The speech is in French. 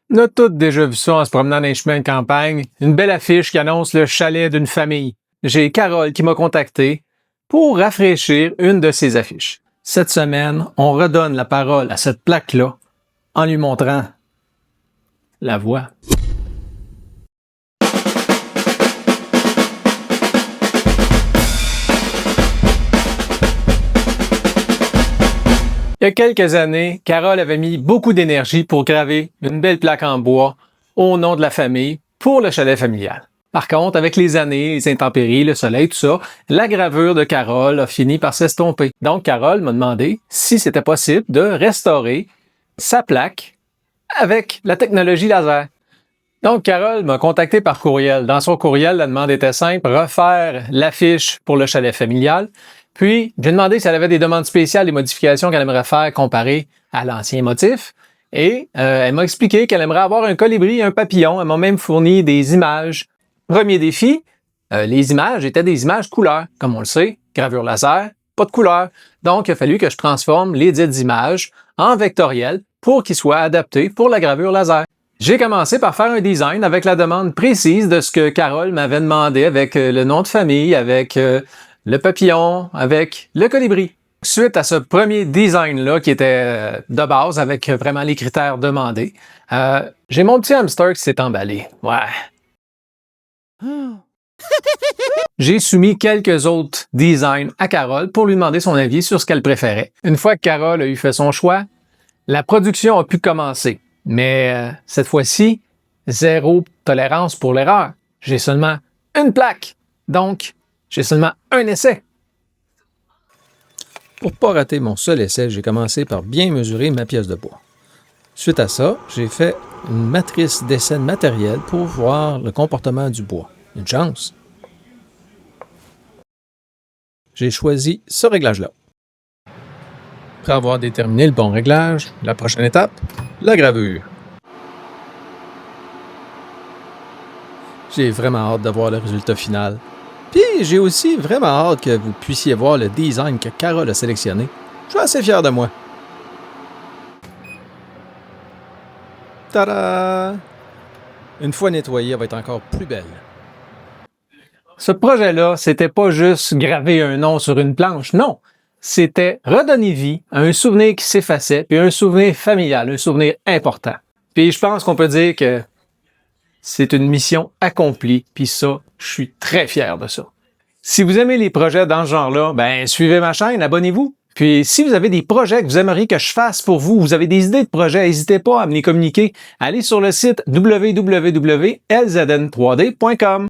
On a tous déjà vu ça en se promenant dans les chemins de campagne. Une belle affiche qui annonce le chalet d'une famille. J'ai Carole qui m'a contacté pour rafraîchir une de ces affiches. Cette semaine, on redonne la parole à cette plaque-là en lui montrant la voie. Il y a quelques années, Carole avait mis beaucoup d'énergie pour graver une belle plaque en bois au nom de la famille pour le chalet familial. Par contre, avec les années, les intempéries, le soleil, tout ça, la gravure de Carole a fini par s'estomper. Donc, Carole m'a demandé si c'était possible de restaurer sa plaque avec la technologie laser. Donc, Carole m'a contacté par courriel. Dans son courriel, la demande était simple, refaire l'affiche pour le chalet familial. Puis, j'ai demandé si elle avait des demandes spéciales, des modifications qu'elle aimerait faire comparées à l'ancien motif. Et elle m'a expliqué qu'elle aimerait avoir un colibri et un papillon. Elle m'a même fourni des images. Premier défi, les images étaient des images couleurs. Comme on le sait, gravure laser, pas de couleur. Donc, il a fallu que je transforme les dites images en vectoriel pour qu'ils soient adaptés pour la gravure laser. J'ai commencé par faire un design avec la demande précise de ce que Carole m'avait demandé avec le nom de famille, avec le papillon, avec le colibri. Suite à ce premier design-là qui était de base avec vraiment les critères demandés, j'ai mon petit hamster qui s'est emballé. Ouais. J'ai soumis quelques autres designs à Carole pour lui demander son avis sur ce qu'elle préférait. Une fois que Carole a eu fait son choix, la production a pu commencer. Mais cette fois-ci, zéro tolérance pour l'erreur. J'ai seulement une plaque. Donc, j'ai seulement un essai. Pour ne pas rater mon seul essai, j'ai commencé par bien mesurer ma pièce de bois. Suite à ça, j'ai fait une matrice d'essai matériel pour voir le comportement du bois. Une chance! J'ai choisi ce réglage-là. Après avoir déterminé le bon réglage, la prochaine étape, la gravure. J'ai vraiment hâte de voir le résultat final. Puis j'ai aussi vraiment hâte que vous puissiez voir le design que Carole a sélectionné. Je suis assez fier de moi. Tada! Une fois nettoyée, elle va être encore plus belle. Ce projet-là, c'était pas juste graver un nom sur une planche, non. C'était redonner vie à un souvenir qui s'effaçait, puis un souvenir familial, un souvenir important. Puis je pense qu'on peut dire que c'est une mission accomplie, puis ça, je suis très fier de ça. Si vous aimez les projets dans ce genre-là, ben suivez ma chaîne, abonnez-vous. Puis si vous avez des projets que vous aimeriez que je fasse pour vous, vous avez des idées de projets, n'hésitez pas à me les communiquer. Allez sur le site www.lzn3d.com.